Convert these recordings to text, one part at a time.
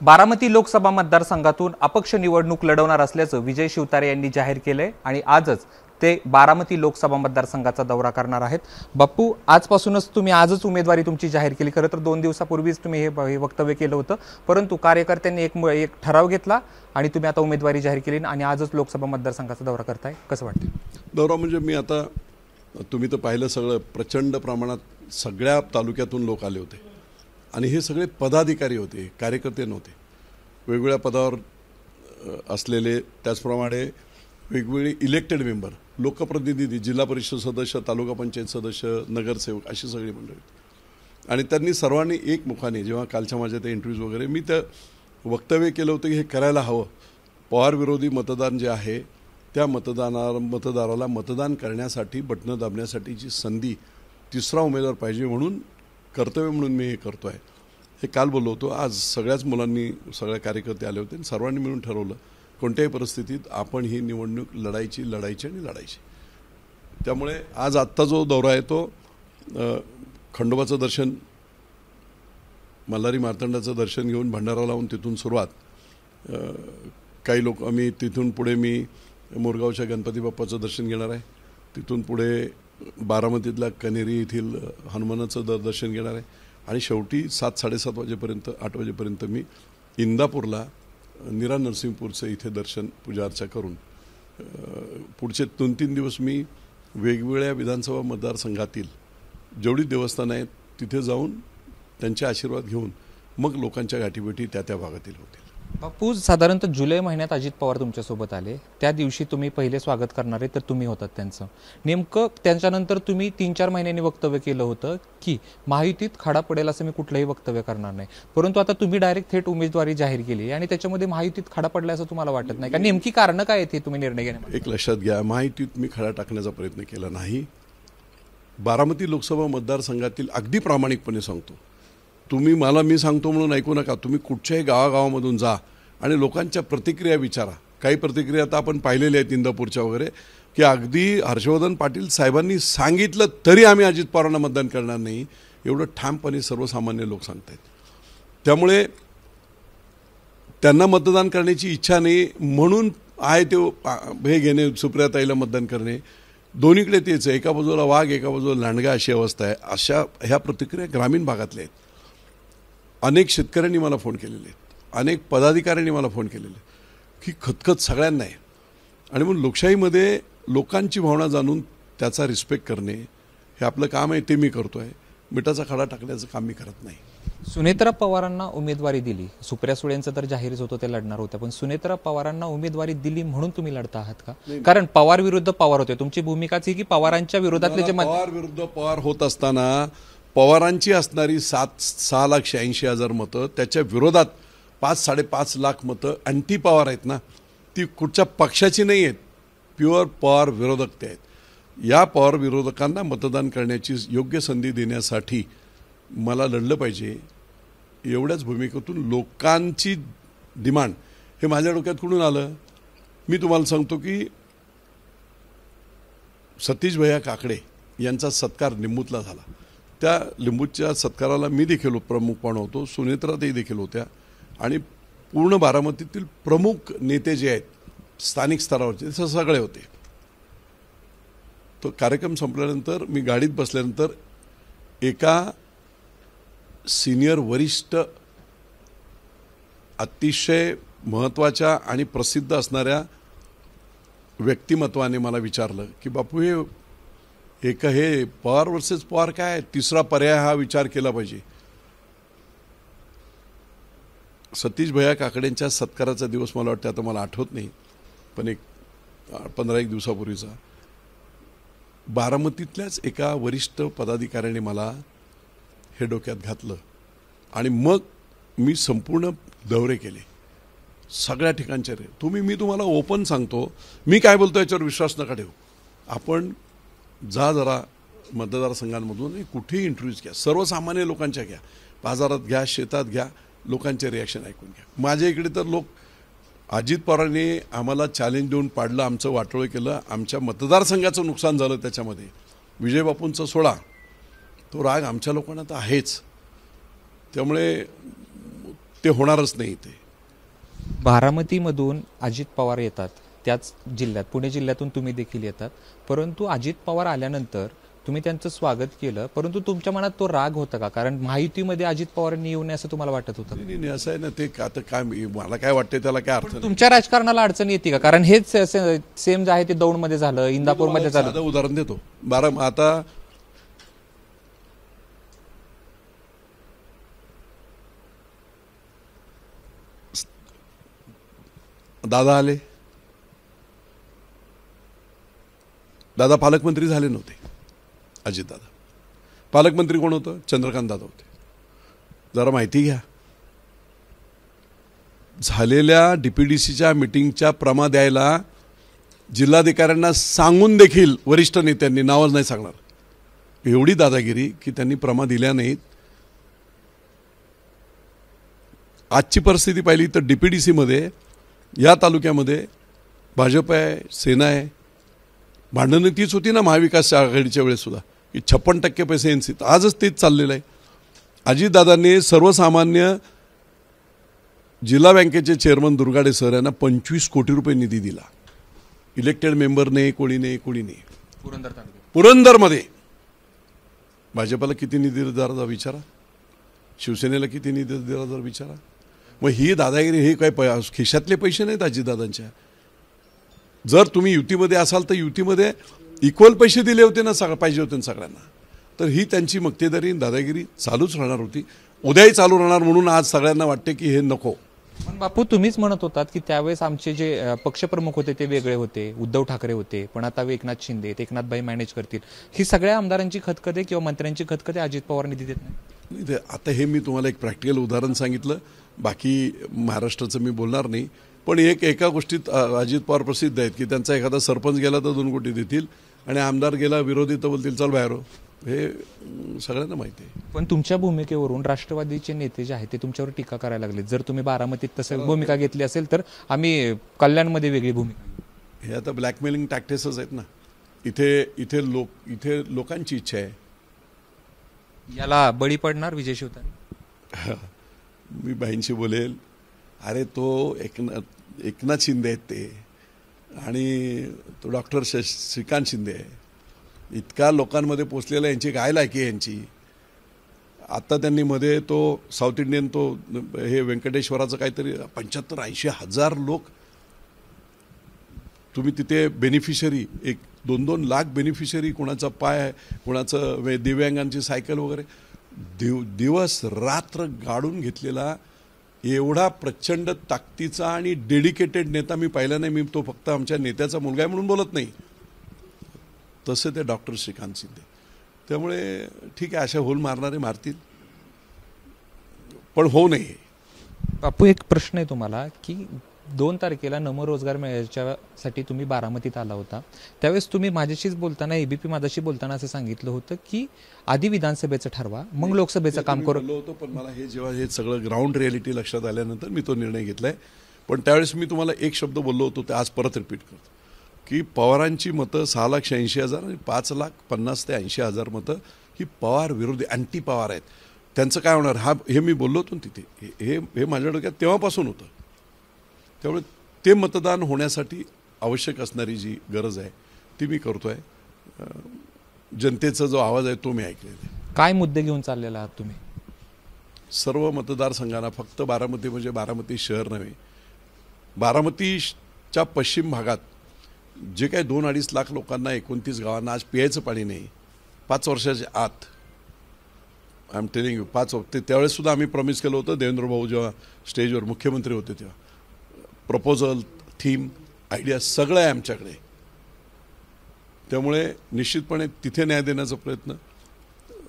बारामती लोकसभा मतदारसंघातून अपक्ष निवडणूक लढवणार असल्याचं विजय शिवतारे यांनी जाहीर केलंय आणि आजच ते बारामती लोकसभा मतदारसंघाचा दौरा करणार आहेत। बाप्पू, आजपासूनच तुम्ही आजच उमेदवारी तुमची जाहीर केली। खरं तर 2 दिवसापूर्वीच तुम्ही हे वक्तव्य केलं होतं, परंतु कार्यकर्त्यांनी एक ठराव घेतला आणि तुम्ही आता उमेदवारी जाहीर केली आणि आजच लोकसभा मतदारसंघाचा दौरा करताय। कसं वाटतं? दौरा म्हणजे मी आता तुम्ही तर पाहिलं सगळं प्रचंड प्रमाणात सगळ्या तालुक्यातून लोक आले होते आणि हे सगळे पदाधिकारी होते, कार्यकर्ते नव्हते। वेगवेगळ्या पदावर असलेले, त्याचप्रमाणे वेगवेगळे इलेक्टेड मेंबर, लोकप्रतिनिधी, जिल्हा परिषद सदस्य, तालुका पंचायत सदस्य, नगरसेवक अशी सगळी मंडळी। आणि त्यांनी सर्वांनी एकमुखाने जेव्हा कालच्या माझ्या त्या इंटरव्ह्यूज वगैरे मी त्या वक्तव्य केलं होतं की हे करायला हवं। पवार विरोधी मतदान जे आहे त्या मतदाराला मतदान करण्यासाठी, बटणं दाबण्यासाठीची संधी तिसरा उमेदवार पाहिजे म्हणून कर्तव्य म्हणून मी हे करतो आहे। हे काल बोललो होतो। आज सगळ्याच मुलांनी, सगळ्या कार्यकर्ते आले होते आणि सर्वांनी मिळून ठरवलं कोणत्याही परिस्थितीत आपण ही निवडणूक लढायची आणि लढायची। त्यामुळे आज आत्ता जो दौरा आहे तो खंडोबाचं दर्शन, मल्हारी मार्तंडाचं दर्शन घेऊन भंडारा लावून तिथून सुरुवात, काही लोक आम्ही तिथून पुढे मी मोरगावच्या गणपती बाप्पाचं दर्शन घेणार आहे, तिथून पुढे बारामतीतल्या कनेरी येथील हनुमानाचं दर्शन घेणार आहे आणि शेवटी 7-7:30 वाजेपर्यंत 8 वाजेपर्यंत मी इंदापूरला निरा नरसिंहपूरचं इथे दर्शन पूजा अर्चा करून पुढचे 2-3 दिवस मी वेगवेगळ्या विधानसभा मतदारसंघातील जेवढी देवस्थानं आहेत तिथे जाऊन त्यांचे आशीर्वाद घेऊन मग लोकांच्या गाठीभेटी त्या भागातील होतील। बापू, साधारणतः जुलै महिन्यात अजित पवार तुमच्यासोबत आले, त्या दिवशी तुम्ही पहिले स्वागत करणारे तर तुम्ही होतात त्यांचं। नेमकं त्याच्यानंतर तुम्ही 3-4 महिन्यांनी वक्तव्य केलं होतं की महायुतीत खडा पडेल असं मी कुठलंही वक्तव्य करणार नाही, परंतु आता तुम्ही डायरेक्ट थेट उमेदवारी जाहीर केली आणि त्याच्यामध्ये महायुतीत खडा पडला असं तुम्हाला वाटत नाही का? नेमकी कारणं काय आहेत तुम्ही निर्णय घेण्यामध्ये? एक लक्षात घ्या, महायुतीत मी खडा टाकण्याचा प्रयत्न केला नाही। बारामती लोकसभा मतदारसंघातील अगदी प्रामाणिकपणे सांगतो, तुम्ही मला मी सांगतो म्हणून ऐकू नका, तुम्ही कुठच्याही गावागावामधून जा आणि लोकांच्या प्रतिक्रिया विचारा। काही प्रतिक्रिया आता आपण पाहिलेल्या आहेत इंदापूरच्या वगैरे, की अगदी हर्षवर्धन पाटील साहेबांनी सांगितलं तरी आम्ही अजित पवारांना मतदान करणार नाही एवढं ठामपणे सर्वसामान्य लोक सांगत आहेत। त्यामुळे त्यांना मतदान करण्याची इच्छा नाही म्हणून आहे ते हे घेणे, सुप्रियाताईला मतदान करणे, दोन्हीकडे तेच आहे। एका बाजूला वाघ, एका बाजूला लांडगा अशी अवस्था आहे। अशा ह्या प्रतिक्रिया ग्रामीण भागातल्या आहेत। अनेक शेतकऱ्यांनी मला फोन केलेले आहेत, अनेक पदाधिकाऱ्यांनी मला फोन केलेले की खतखत सगळ्यांना आहे आणि म्हणून लोकशाहीमध्ये लोकांची भावना जाणून त्याचा रिस्पेक्ट करणे हे आपलं काम आहे, ते मी करतो आहे। मिठाचा खडा टाकण्याचं काम मी करत नाही। सुनेत्रा पवारांना उमेदवारी दिली, सुप्रिया सुळेंचं तर जाहीरच होतं ते लढणार होत्या, पण सुनेत्रा पवारांना उमेदवारी दिली म्हणून तुम्ही लढता आहात का? कारण पवार विरुद्ध पवार होते, तुमची भूमिकाच ही की पवारांच्या विरोधातले जे पवार विरुद्ध पवार होत असताना पवारांची असणारी 6,86,000 मतं, त्याच्या विरोधात 5-5.5 लाख मतं अँटी पवार आहेत ना, ती कुठच्या पक्षाची नाही आहेत, प्युअर पवार विरोधक ते आहेत। या पवार विरोधकांना मतदान करण्याची योग्य संधी देण्यासाठी मला लढलं पाहिजे, एवढ्याच भूमिकेतून लोकांची डिमांड हे माझ्या डोक्यात कुठून आलं? मी तुम्हाला सांगतो की सतीश भैया काकडे यांचा सत्कार लिंबूतला झाला। त्या लिंबूच्या सत्काराला मी देखील प्रमुख पाहुणा होतो, सुनेत्राताई देखील होत्या आणि पूर्ण बारामतीतील प्रमुख नेते जे आहेत स्थानिक स्तरावरचे ते सगळे होते। तो कार्यक्रम संपल्यानंतर मी गाडीत बसल्यानंतर एका सिनियर वरिष्ठ अतिशय महत्त्वाच्या आणि प्रसिद्ध असणाऱ्या व्यक्तिमत्वाने मला विचारलं की बापू हे पवार वर्सेस पवार काय, तिसरा पर्याय हा विचार केला पाहिजे। सतीश भैया काकडेंच्या सत्काराचा दिवस मला वाटतं, आता मला आठवत नाही, पण 15-1 दिवसापूर्वीचा बारामतीतल्याच एका वरिष्ठ पदाधिकाऱ्याने मला हे डोक्यात घातलं आणि मग मी संपूर्ण दौरे केले सगळ्या ठिकाणचे। मी तुम्हाला ओपन सांगतो, मी काय बोलतो याच्यावर विश्वास नका ठेवू। आपण जा जरा मतदारसंघांमधून कुठेही इंटरव्ह्यूज घ्या, सर्वसामान्य लोकांच्या घ्या, बाजारात घ्या, शेतात घ्या, लोकांचे रिॲक्शन ऐकून घ्या। माझ्या इकडे तर लोक अजित पवारांनी आम्हाला चॅलेंज देऊन पाडलं, आमचं वाटोळं केलं, आमच्या मतदारसंघाचं नुकसान झालं, त्याच्यामध्ये विजय बापूंचा सोडा, तो राग आमच्या लोकांना तर आहेच। त्यामुळे ते होणारच नाही ते. बारामतीमधून अजित पवार येतात, त्याच जिल्ह्यात पुणे जिल्ह्यातून तुम्ही देखील येतात, परंतु अजित पवार आल्यानंतर तुम्ही त्यांचं स्वागत केलं, परंतु तुमच्या मनात तो राग होता का? कारण महायुतीमध्ये अजित पवारांनी येऊ नये असं तुम्हाला वाटत होतं? नाही, असं आहे ना, ते आता काय मला काय वाटतं त्याला काय अर्थ नाही. तुमच्या राजकारणाला अडचण येते का? कारण हेच सेम जे आहे ते दौंडमध्ये झालं, इंदापूरमध्ये झालं. साधं उदाहरण देतो. आता दादा आले, दादा पालकमंत्री झाले नव्हते. अजित दादा पालकमंत्री कोण होतं? चंद्रकांत दादा होते. जरा माहिती घ्या. झालेल्या डीपीडीसीच्या मिटिंगच्या प्रमा द्यायला जिल्हाधिकाऱ्यांना सांगून देखील वरिष्ठ नेत्यांनी, नावच नाही सांगणार, एवढी दादागिरी की त्यांनी प्रमा दिल्या नाहीत. आजची परिस्थिती पाहिली तर डीपीडीसीमध्ये या तालुक्यामध्ये भाजप आहे, सेना आहे. भांडणं तीच होती ना महाविकास आघाडीच्या वेळेस सुद्धा, की 56% पैसे एनसी. आजच तेच चाललेलं आहे. अजितदादांनी सर्वसामान्य जिल्हा बँकेचे चेअरमन दुर्गाडे सर यांना 25 कोटी रुपये निधी दिला. इलेक्टेड मेंबर नाही, कोणी नाही, कोणी नाही. पुरंदरमध्ये भाजपला किती निधी दिला जरा विचारा, शिवसेनेला किती निधी दिला जरा विचारा. मग ही दादागिरी, हे काय खिशातले पैसे नाहीत अजितदादांच्या. जर तुम्ही युतीमध्ये असाल तर युतीमध्ये इक्वल पैसे दिले होते ना, पाहिजे होते ना सगळ्यांना. तर ही त्यांची मक्तेदारी, दादागिरी चालूच राहणार होती, उद्याही चालू राहणार. म्हणून आज सगळ्यांना वाटते की हे नको. पण बापू, तुम्हीच म्हणत होतात की त्यावेळेस आमचे जे पक्षप्रमुख होते ते वेगळे होते, उद्धव ठाकरे होते, पण आता एकनाथ शिंदे, एकनाथभाई मॅनेज करतील. ही सगळ्या आमदारांची खतखते किंवा मंत्र्यांची खतखते अजित पवार निधी देत नाही. आता हे मी तुम्हाला एक प्रॅक्टिकल उदाहरण सांगितलं, बाकी महाराष्ट्राचं मी बोलणार नाही. पण एका गोष्टीत अजित पवार प्रसिद्ध आहेत की त्यांचा एखादा सरपंच गेला तर 2 कोटी देतील आणि आमदार गेला विरोधी तर बोलतील चल बाहेर. हे सगळ्यांना माहिती आहे. पण तुमच्या भूमिकेवरून राष्ट्रवादीचे नेते जे आहेत ते तुमच्यावर टीका करायला लागले. जर तुम्ही बारामतीत तसं भूमिका घेतली असेल तर आम्ही कल्याणमध्ये वेगळी भूमिका. हे आता ब्लॅकमेलिंग टॅक्टिक्सच आहेत ना. इथे लोकांची इच्छा आहे. याला बळी पडणार विजय शिवतारे. मी बाईंशी बोलेल. अरे तो एकनाथ शिंदे आहेत ते, आणि तो डॉक्टर श्रीकांत शिंदे आहे. इतका लोकांमध्ये पोचलेला, यांची काय लायकी आहे यांची. आत्ता त्यांनी मध्ये तो साऊथ इंडियन तो हे व्यंकटेश्वराचं काहीतरी 75-80 हजार लोक तुम्ही तिथे बेनिफिशरी, 1-2 लाख बेनिफिशरी, कोणाचा पाय, कोणाचं दिव्यांगांची सायकल वगैरे, दिवस रात्र गाडून घेतलेला एवढा प्रचंड ताकदीचा आणि डेडिकेटेड नेता मी पाहिला नाही. मी तो फक्त आमच्या नेत्याचा मुलगा आहे म्हणून बोलत नाही. तसे ते डॉक्टर श्रीकांत शिंदे. त्यामुळे ठीक आहे, अशा होल मारणारे मारतील, पण होऊ नये. बापू, एक प्रश्न आहे तुम्हाला की 2 तारखेला नमो रोजगार मेळाव्यासाठी तुम्ही बारामतीत आला होता. त्यावेळेस तुम्ही माझ्याशीच बोलताना, एबीपी माझ्याशी बोलताना असं सांगितलं होतं की आधी विधानसभेचं ठरवा, मग लोकसभेचं काम करू होतं. पण मला हे जेव्हा हे सगळं ग्राउंड रियालिटी लक्षात आल्यानंतर मी तो निर्णय घेतलाय. पण त्यावेळेस मी तुम्हाला एक शब्द बोललो होतो, ते आज परत रिपीट करतो की पवारांची मतं 6,80,000 आणि 5,50,000 ते 80,000 मतं ही पवार विरोधी, अँटी पवार आहेत. त्यांचं काय होणार हे मी बोललो होतो तिथे. हे माझ्या डोक्यात तेव्हापासून होतं. त्यामुळे ते मतदान होण्यासाठी आवश्यक असणारी जी गरज आहे ती मी करतोय. जनतेचा जो आवाज आहे तो मी ऐकलेला आहे. काय मुद्दे घेऊन चाललेला आहात तुम्ही? सर्व मतदारसंघांना, फक्त बारामती म्हणजे बारामती शहर नव्हे, बारामतीच्या पश्चिम भागात जे काही 2-2.5 लाख लोकांना, 29 गावांना आज पियायचं पाणी नाही. 5 वर्षाच्या आत, आय एम टेलिंग यू, 5 त्यावेळेस सुद्धा आम्ही प्रॉमिस केलं होतं. देवेंद्र भाऊ जेव्हा स्टेजवर मुख्यमंत्री होते तेव्हा प्रपोजल, थीम, आयडिया सगळं आहे आमच्याकडे. त्यामुळे निश्चितपणे तिथे न्याय देण्याचा प्रयत्न.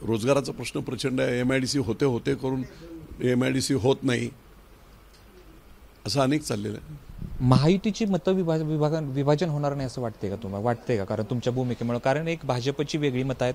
रोजगाराचा प्रश्न प्रचंड आहे. MIDC होते करून MIDC होत नाही, असं अनेक चाललेलं आहे. महायुतीची विभाजन होणार नाही असं वाटतंय का तुम्हाला? वाटतंय का? कारण तुमच्या भूमिकेमुळे. कारण एक भाजपची वेगळी मतं आहेत,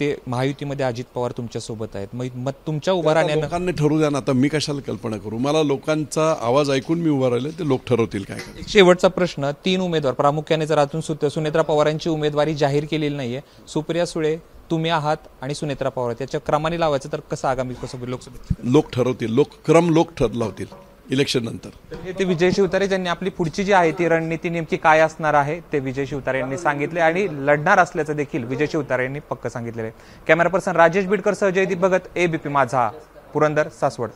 ते महायुतीमध्ये अजित पवार तुमच्या सोबत आहेत. मग तुमच्या उभा राहण्यानं लोकांनी ठरवू द्या ना. आता मी कशाला कल्पना करू? मला लोकांचा आवाज ऐकून मी उभा राहिले, ते लोक ठरवतील काय. शेवटचा प्रश्न, 3 उमेदवार, प्रामुख्याने जर अजून सुनेत्रा पवारांची उमेदवारी जाहीर केलेली नाहीये. सुप्रिया सुळे, तुम्ही आहात आणि सुनेत्रा पवार आहेत, याच्या क्रमाने लावायचं तर कसं आगामी कसं लोकसभेत? लोक ठरवतील, लोक ठरवतील इलेक्शन नंतर. ते विजय शिवतारे ज्यांनी आपली पुढची जी आहे ती रणनीती नेमकी काय असणार आहे ते विजय शिवतारे यांनी सांगितले आणि लढणार असल्याचं देखील विजय शिवतारे यांनी पक्क सांगितलेलं आहे. कॅमेरा पर्सन राजेश बीडकर सह जयदीप भगत, एबीपी माझा, पुरंदर, सासवड.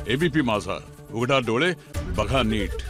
एबीपी माझा, उघडा डोळे बघा नीट.